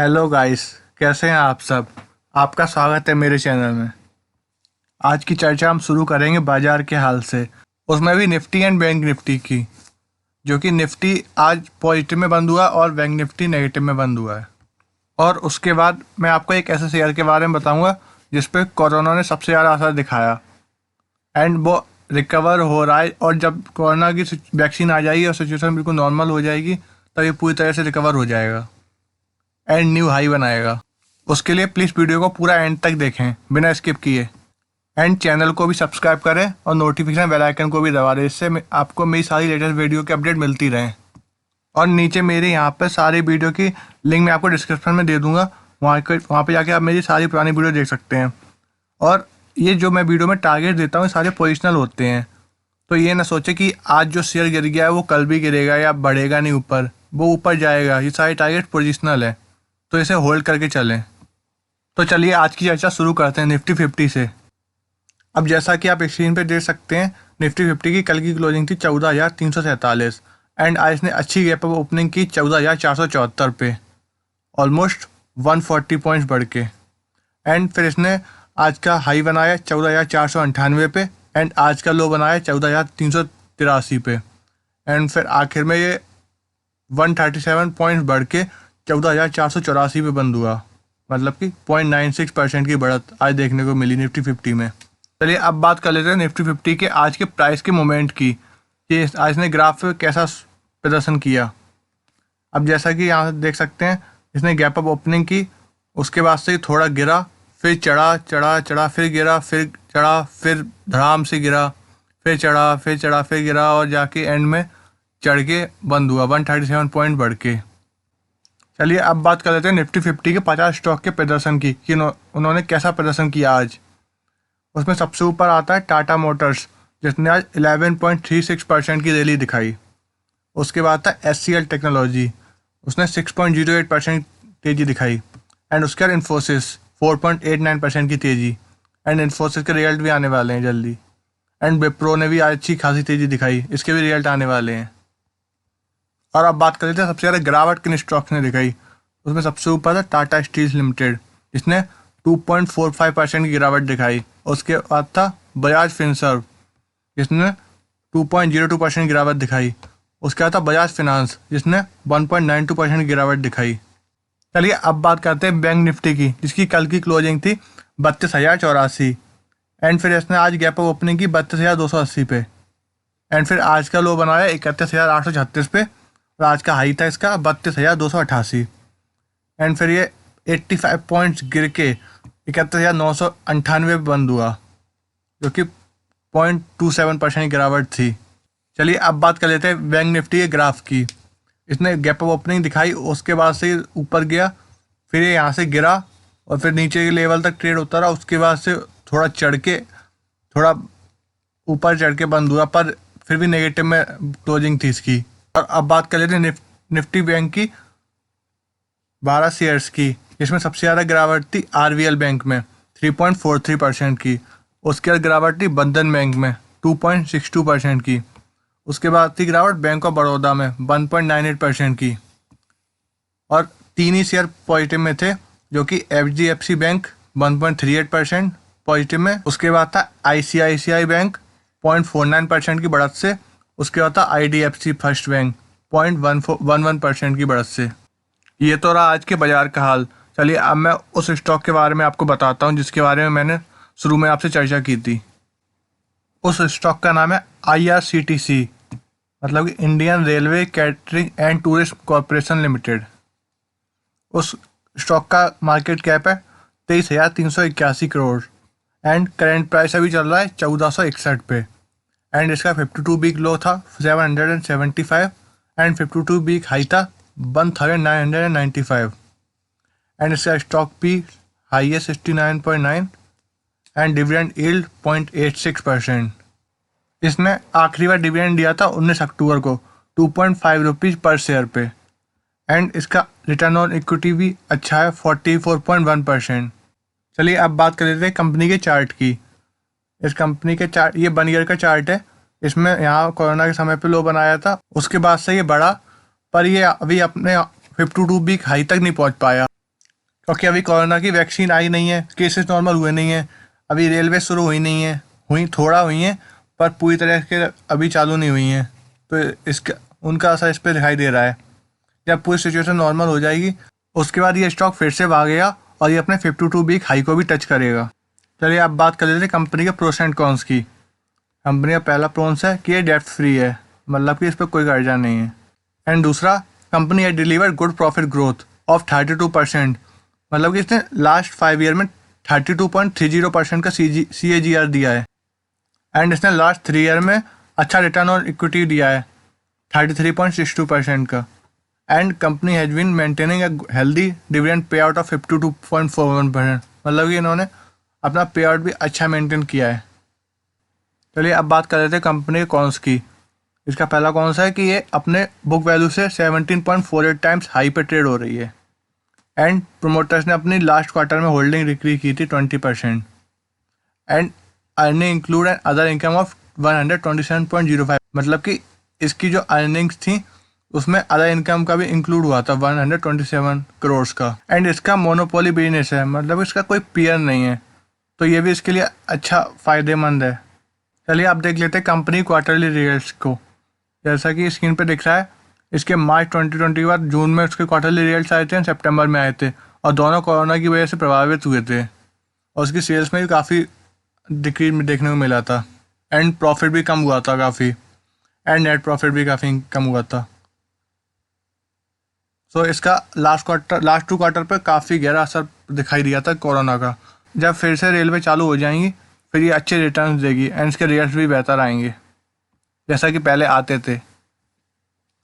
Hello guys, कैसे हैं आप सब। आपका स्वागत है मेरे चैनल में। आज की चर्चा हम शुरू करेंगे बाजार के हाल से, उसमें भी निफ्टी एंड बैंक निफ्टी की, जो कि निफ्टी आज पॉजिटिव में बंद हुआ और बैंक निफ्टी नेगेटिव में बंद हुआ है। और उसके बाद मैं आपको एक ऐसे शेयर के बारे में बताऊंगा जिस पे कोरोना ने सबसे ज़्यादा असर दिखाया एंड वो रिकवर हो रहा है, और जब कोरोना की वैक्सीन आ जाएगी और सिचुएशन बिल्कुल नॉर्मल हो जाएगी तब ये पूरी तरह से रिकवर हो जाएगा एंड न्यू हाई बनाएगा। उसके लिए प्लीज़ वीडियो को पूरा एंड तक देखें बिना स्किप किए, एंड चैनल को भी सब्सक्राइब करें और नोटिफिकेशन बेल आइकन को भी दबा दें, इससे आपको मेरी सारी लेटेस्ट वीडियो की अपडेट मिलती रहें। और नीचे मेरे यहाँ पर सारी वीडियो की लिंक मैं आपको डिस्क्रिप्शन में दे दूँगा, वहाँ पे जाके आप मेरी सारी पुरानी वीडियो देख सकते हैं। और ये जो मैं वीडियो में टारगेट देता हूँ सारे पोजिशनल होते हैं, तो ये ना सोचे कि आज जो शेयर गिर गया है वो कल भी गिरेगा या बढ़ेगा नहीं, वो ऊपर जाएगा। ये सारे टारगेट पोजिशनल है, तो इसे होल्ड करके चलें। तो चलिए आज की चर्चा शुरू करते हैं निफ्टी 50 से। अब जैसा कि आप स्क्रीन पे देख सकते हैं, निफ्टी 50 की कल की क्लोजिंग थी 14,347 एंड आज इसने अच्छी गैप अप ओपनिंग की 14,474 पे, ऑलमोस्ट 140 पॉइंट्स बढ़ के। एंड फिर इसने आज का हाई बनाया 14,498 पे एंड आज का लो बनाया 14,383 पे। एंड फिर आखिर में ये 137 पॉइंट्स बढ़ के 14,484 पे बंद हुआ, मतलब कि 0.96% की बढ़त आज देखने को मिली निफ्टी 50 में। चलिए अब बात कर लेते हैं निफ्टी 50 के आज के प्राइस के मोमेंट की, कि आज ने ग्राफ पे कैसा प्रदर्शन किया। अब जैसा कि यहाँ देख सकते हैं, इसने गैप अप ओपनिंग की, उसके बाद से थोड़ा गिरा, फिर चढ़ा चढ़ा चढ़ा, फिर गिरा, फिर चढ़ा, फिर धड़ाम से गिरा, फिर चढ़ा, फिर चढ़ा, फिर गिरा, और जाके एंड में चढ़ के बंद हुआ 137 पॉइंट बढ़ के। चलिए अब बात कर लेते हैं निफ्टी 50 के 50 स्टॉक के प्रदर्शन की, कि उन्होंने कैसा प्रदर्शन किया आज। उसमें सबसे ऊपर आता है टाटा मोटर्स, जिसने आज 11.36% की रैली दिखाई। उसके बाद था HCL टेक्नोलॉजी, उसने 6.08% तेजी दिखाई। एंड उसके बाद इन्फोसिस 4.89% की तेजी, एंड इन्फोसिस के रिजल्ट भी आने वाले हैं जल्दी। एंड विप्रो ने भी आज अच्छी खासी तेजी दिखाई, इसके भी रिजल्ट आने वाले हैं। और अब बात कर लेते हैं सबसे ज़्यादा गिरावट किन स्टॉक्स ने दिखाई। उसमें सबसे ऊपर था टाटा स्टील लिमिटेड, जिसने 2.45% की गिरावट दिखाई। उसके बाद था बजाज फिनसर्व, जिसने 2.02% की गिरावट दिखाई। उसके बाद था बजाज फिनांस, जिसने 1.92% की गिरावट दिखाई। चलिए अब बात करते हैं बैंक निफ्टी की, जिसकी कल की क्लोजिंग थी 32,084 एंड फिर इसने आज गैप अप ओपनिंग की 32,280 पे। एंड फिर आज का लो बनाया 31,836 पे, और आज का हाई था इसका 32,288। एंड फिर ये 85 पॉइंट्स गिर के 31,998 पे बंद हुआ, जो कि 0.27% की गिरावट थी। चलिए अब बात कर लेते हैं बैंक निफ्टी के ग्राफ की। इसने गैप अप ओपनिंग दिखाई, उसके बाद से ऊपर गया, फिर ये यहाँ से गिरा और फिर नीचे के लेवल तक ट्रेड होता रहा। उसके बाद से थोड़ा चढ़ के, थोड़ा ऊपर चढ़ के बंद हुआ, पर फिर भी नेगेटिव में क्लोजिंग थी इसकी। और अब बात कर लेते हैं निफ्टी बैंक की 12 शेयर्स की, इसमें सबसे ज़्यादा गिरावट थी RVL बैंक में 3.43% की। उसके बाद गिरावट थी बंधन बैंक में 2.62% की। उसके बाद थी गिरावट बैंक ऑफ बड़ौदा में 1.98% की। और 3 ही शेयर पॉजिटिव में थे, जो कि HDFC बैंक 1.38% पॉजिटिव में। उसके बाद था ICICI बैंक 0.49% की बढ़त से। उसके बाद था IDFC फर्स्ट बैंक 0.11% की बढ़त से। ये तो रहा आज के बाजार का हाल। चलिए अब मैं उस स्टॉक के बारे में आपको बताता हूँ जिसके बारे में मैंने शुरू में आपसे चर्चा की थी। उस स्टॉक का नाम है IRCTC, मतलब कि Indian railway catering and tourism corporation limited. उस स्टॉक का मार्केट कैप है 23,381 करोड़ एंड करेंट प्राइस अभी चल रहा है 1461 पे। एंड इसका 52 वीक लो था 775 एंड 52 वीक हाई था 1995। एंड इसका स्टॉक भी हाई है 69.9 एंड डिविडेंड यील्ड 0.86%। इसने आखिरी बार डिविडेंड दिया था 19 अक्टूबर को 2.5 रुपीज़ पर शेयर पे। एंड इसका रिटर्न ऑन इक्विटी भी अच्छा है 44.1%। चलिए अब बात कर लेते हैं कंपनी के चार्ट की। इस कंपनी के चार्ट, ये 1 ईयर का चार्ट है। इसमें यहाँ कोरोना के समय पे लो बनाया था, उसके बाद से ये बढ़ा, पर ये अभी अपने 52 वीक हाई तक नहीं पहुँच पाया। क्योंकि अभी कोरोना की वैक्सीन आई नहीं है, केसेस नॉर्मल हुए नहीं हैं, अभी रेलवे शुरू हुई नहीं है, हुई थोड़ा हुई हैं पर पूरी तरह के अभी चालू नहीं हुई हैं। तो इसका उनका असर इस पर दिखाई दे रहा है। जब पूरी सिचुएशन नॉर्मल हो जाएगी उसके बाद ये स्टॉक फिर से भागेगा और ये अपने 52 वीक हाई को भी टच करेगा। चलिए अब बात कर लेते हैं कंपनी के प्रोस एंड कॉन्स की। कंपनी का पहला प्रोन्स है कि ये डेट फ्री है, मतलब कि इस पर कोई कर्जा नहीं है। एंड दूसरा, कंपनी है deliver good profit growth of 32%, मतलब कि इसने लास्ट 5 ईयर में 32.30% का CAGR दिया है। एंड इसने लास्ट 3 ईयर में अच्छा रिटर्न ऑन इक्विटी दिया है 33.62% का। And company has been maintaining a healthy dividend pay out of 52.41%, मतलब कि इन्होंने अपना पे आउट भी अच्छा मेंटेन किया है। चलिए अब बात कर लेते हैं कंपनी के कॉन्स की। इसका पहला कौन सा है कि ये अपने बुक वैल्यू से 17.48 टाइम्स हाई पे ट्रेड हो रही है। एंड प्रोमोटर्स ने अपनी लास्ट क्वार्टर में होल्डिंग डिक्रीज की थी 20%। And earning include and other income of 127.05, मतलब कि इसकी जो अर्निंग्स थी उसमें अदर इनकम का भी इंक्लूड हुआ था 127 करोड़ का। एंड इसका मोनोपोली बिजनेस है, मतलब इसका कोई पीयर नहीं है, तो ये भी इसके लिए अच्छा फ़ायदेमंद है। चलिए आप देख लेते हैं कंपनी क्वार्टरली रिजल्ट्स को। जैसा कि स्क्रीन पे दिख रहा है, इसके मार्च 2020 के बाद जून में उसके क्वार्टरली रिजल्ट्स आए थे और सितंबर में आए थे, और दोनों कोरोना की वजह से प्रभावित हुए थे और उसकी सेल्स में भी काफ़ी डिक्रीज में देखने को मिला था। एंड प्रॉफिट भी कम हुआ था काफ़ी, एंड नेट प्रॉफिट भी काफ़ी कम हुआ था। सो इसका लास्ट 2 क्वार्टर पर काफ़ी गहरा असर दिखाई दिया था कोरोना का। जब फिर से रेलवे चालू हो जाएंगी फिर ये अच्छे रिटर्न्स देगी एंड इसके रिजल्ट्स भी बेहतर आएंगे जैसा कि पहले आते थे।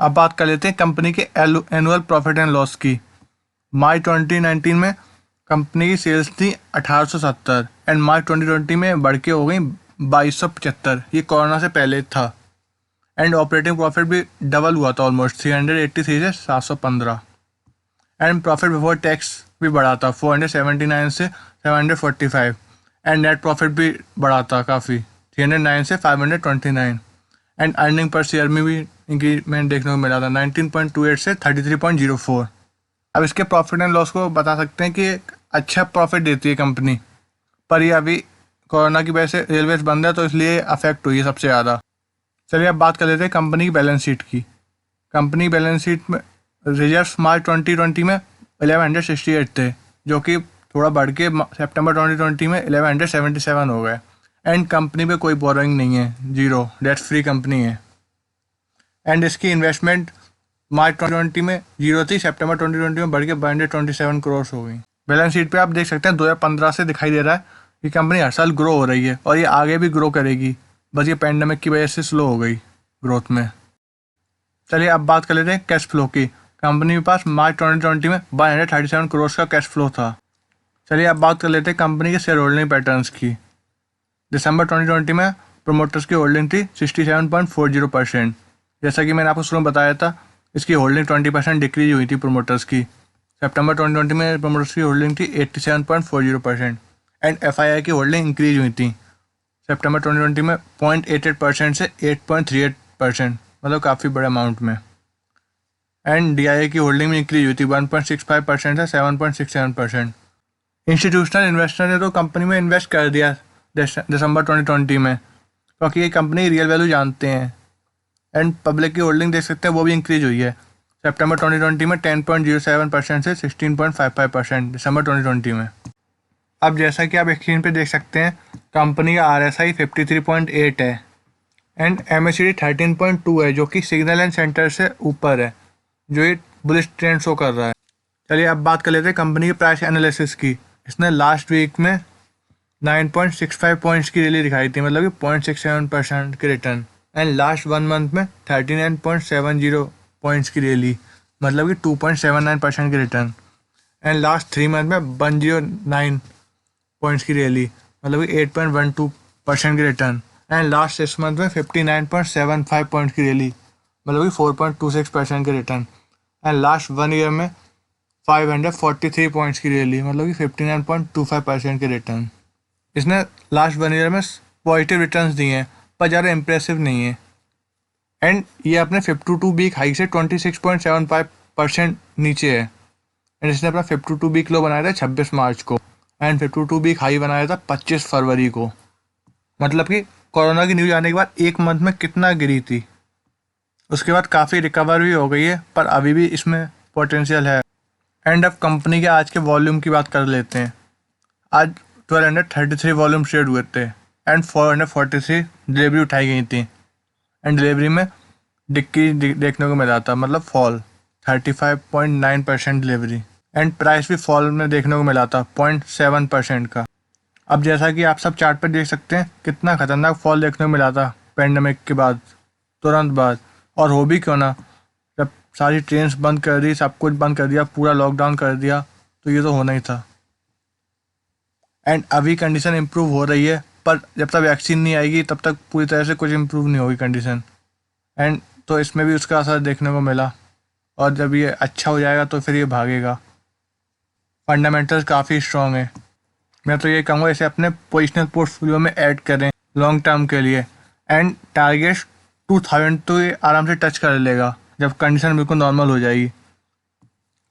अब बात कर लेते हैं कंपनी के एनुअल प्रॉफिट एंड लॉस की। मार्च 2019 में कंपनी की सेल्स थी 1870 एंड मार्च 2020 में बढ़ के हो गई 2275, ये कोरोना से पहले था। एंड ऑपरेटिंग प्रॉफिट भी डबल हुआ था ऑलमोस्ट 383 से 715। एंड प्रॉफिट बिफोर टैक्स भी बढ़ा था 479 से 745। एंड नेट प्रॉफिट भी बढ़ा था काफ़ी 309 से 529। एंड अर्निंग पर शेयर में भी इंक्रीमेंट देखने को मिला था 19.28 से 33.04। अब इसके प्रॉफिट एंड लॉस को बता सकते हैं कि एक अच्छा प्रॉफिट देती है कंपनी, पर ये अभी कोरोना की वजह से रेलवेज बंद है तो इसलिए अफेक्ट हुई है सबसे ज़्यादा। चलिए अब बात कर लेते हैं कंपनी की बैलेंस शीट की। कंपनी बैलेंस शीट में रिजर्व्स मार्च 2020 में 1168 थे, जो कि थोड़ा बढ़ के सितंबर 2020 में 1177 हो गए। एंड कंपनी पे कोई बोरोइंग नहीं है, जीरो, डेट फ्री कंपनी है। एंड इसकी इन्वेस्टमेंट मार्च 2020 में जीरो थी, सितंबर 2020 में बढ़ के 127 करोड़ हो गई। बैलेंस शीट पे आप देख सकते हैं 2015 से दिखाई दे रहा है कि कंपनी हर साल ग्रो हो रही है और ये आगे भी ग्रो करेगी, बस ये पैंडेमिक की वजह से स्लो हो गई ग्रोथ में। चलिए अब बात कर लेते हैं कैश फ्लो की। कंपनी के पास मार्च 2020 में 137 करोड़ का कैश फ्लो था। चलिए अब बात कर लेते हैं कंपनी के शेयर होल्डिंग पैटर्न्स की। दिसंबर 2020 में प्रोमोटर्स की होल्डिंग थी 67.40%। जैसा कि मैंने आपको शुरू में बताया था, इसकी होल्डिंग 20% डिक्रीज हुई थी प्रोमोटर्स की। सितंबर 2020 में प्रोमोटर्स की होल्डिंग थी 87.40%। एंड FII की होल्डिंग इंक्रीज हुई थी सितंबर 2020 में 0.88% से 8.38%, मतलब काफ़ी बड़े अमाउंट में। एंड DIA की होल्डिंग में इंक्रीज हुई थी 1.65% से 7.67%। इंस्टीट्यूशनल इन्वेस्टर ने तो कंपनी में इन्वेस्ट कर दिया दिसंबर 2020 में, क्योंकि ये कंपनी रियल वैल्यू जानते हैं। एंड पब्लिक की होल्डिंग देख सकते हैं, वो भी इंक्रीज हुई है सितंबर 2020 में 10.07% से 16.55% दिसंबर 2020 में। अब जैसा कि आप स्क्रीन पे देख सकते हैं, कंपनी का RSI 53.8 है एंड MACD 13.2 है, जो कि सिग्नल एंड सेंटर से ऊपर है, जो ये बुलिश ट्रेंड शो कर रहा है। चलिए अब बात कर लेते हैं कंपनी के प्राइस एनालिसिस की। इसने लास्ट वीक में 9.65 पॉइंट्स की रैली दिखाई थी, मतलब कि 0.67% के रिटर्न। एंड लास्ट 1 मंथ में 39.70 पॉइंट्स की रैली, मतलब कि 2.79% के रिटर्न। एंड लास्ट 3 मंथ में 109 पॉइंट्स की रैली, मतलब कि 8.12% के रिटर्न। एंड लास्ट 6 मंथ में 59.75 पॉइंट्स की रैली, मतलब कि 4.26% के रिटर्न। एंड लास्ट 1 ईयर में 543 पॉइंट्स की रैली, मतलब कि 59.25% के रिटर्न। इसने लास्ट 1 ईयर में पॉजिटिव रिटर्न्स दिए हैं, पर ज़्यादा इम्प्रेसिव नहीं है। एंड ये अपने 52 वीक हाई से 26.75% नीचे है। एंड इसने अपना 52 वीक लो बनाया था 26 मार्च को, एंड 52 वीक हाई बनाया था 25 फरवरी को। मतलब कि कोरोना की न्यूज आने के बाद एक मंथ में कितना गिरी थी। उसके बाद काफ़ी रिकवर भी हो गई है, पर अभी भी इसमें पोटेंशियल है। एंड अब कंपनी के आज के वॉल्यूम की बात कर लेते हैं। आज 1233 वॉल्यूम ट्रेड हुए थे एंड 443 डिलीवरी उठाई गई थी, एंड डिलीवरी में डिक्रीज देखने को मिला था, मतलब फॉल 35.9% डिलीवरी, एंड प्राइस भी फॉल में देखने को मिला था 0.7% का। अब जैसा कि आप सब चार्ट पर देख सकते हैं कितना खतरनाक फॉल देखने को मिला था पेंडेमिक के बाद, तुरंत बाद। और हो भी क्यों ना, जब सारी ट्रेन्स बंद कर दी, सब कुछ बंद कर दिया, पूरा लॉकडाउन कर दिया, तो ये तो होना ही था। एंड अभी कंडीशन इम्प्रूव हो रही है, पर जब तक वैक्सीन नहीं आएगी तब तक पूरी तरह से कुछ इम्प्रूव नहीं होगी कंडीशन। एंड तो इसमें भी उसका असर देखने को मिला, और जब ये अच्छा हो जाएगा तो फिर ये भागेगा। फंडामेंटल्स काफ़ी स्ट्रॉन्ग है। मैं तो ये कहूँगा इसे अपने पोजिशनल पोर्टफोलियो में ऐड करें लॉन्ग टर्म के लिए। एंड टारगेट 2000 तो ये आराम से टच कर लेगा जब कंडीशन बिल्कुल नॉर्मल हो जाएगी।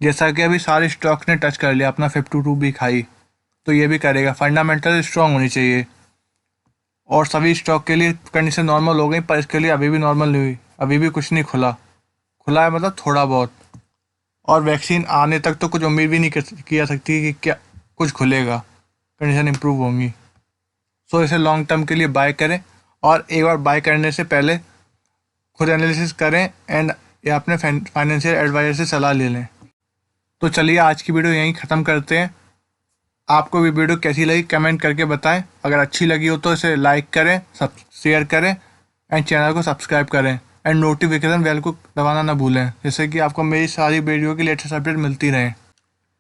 जैसा कि अभी सारे स्टॉक्स ने टच कर लिया अपना 52 वीक हाई, तो ये भी करेगा। फंडामेंटल स्ट्रॉन्ग होनी चाहिए, और सभी स्टॉक के लिए कंडीशन नॉर्मल हो गई, पर इसके लिए अभी भी नॉर्मल नहीं हुई। अभी भी कुछ नहीं खुला, खुला है मतलब थोड़ा बहुत। और वैक्सीन आने तक तो कुछ उम्मीद भी नहीं की जा सकती कि क्या कुछ खुलेगा, कंडीशन इम्प्रूव होंगी। सो इसे लॉन्ग टर्म के लिए बाय करें, और एक बार बाय करने से पहले खुद एनालिसिस करें एंड या अपने फाइनेंशियल एडवाइजर से सलाह ले लें। तो चलिए आज की वीडियो यहीं ख़त्म करते हैं। आपको भी वीडियो कैसी लगी कमेंट करके बताएं। अगर अच्छी लगी हो तो इसे लाइक करें, शेयर करें, एंड चैनल को सब्सक्राइब करें, एंड नोटिफिकेशन बेल को दबाना ना भूलें, जिससे कि आपको मेरी सारी वीडियो की लेटेस्ट अपडेट मिलती रहे।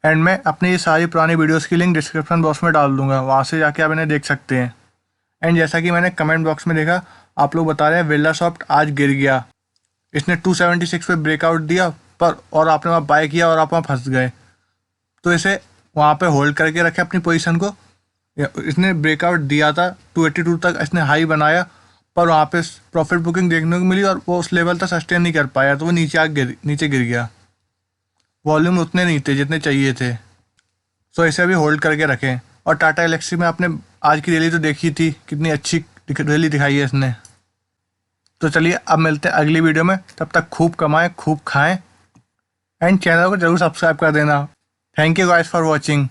एंड मैं अपनी ये सारी पुरानी वीडियोस की लिंक डिस्क्रिप्शन बॉक्स में डाल दूंगा, वहाँ से जाके आप इन्हें देख सकते हैं। एंड जैसा कि मैंने कमेंट बॉक्स में देखा, आप लोग बता रहे हैं बिरलासॉफ्ट आज गिर गया, इसने 276 पे ब्रेकआउट दिया, पर और आपने वहाँ बाय किया और आप वहाँ फंस गए। तो इसे वहाँ पे होल्ड करके रखे अपनी पोजीशन को। इसने ब्रेकआउट दिया था 282 तक, इसने हाई बनाया, पर वहाँ पे प्रॉफिट बुकिंग देखने को मिली और वो उस लेवल तक सस्टेन नहीं कर पाया, तो वो नीचे गिर गया। वॉल्यूम उतने नहीं थे जितने चाहिए थे, सो इसे अभी होल्ड करके रखें। और टाटा एलेक्सी में आपने आज की रैली तो देखी थी, कितनी अच्छी रैली दिखाई है इसने। तो चलिए अब मिलते हैं अगली वीडियो में, तब तक खूब कमाएं, खूब खाएं, एंड चैनल को जरूर सब्सक्राइब कर देना। Thank you guys for watching.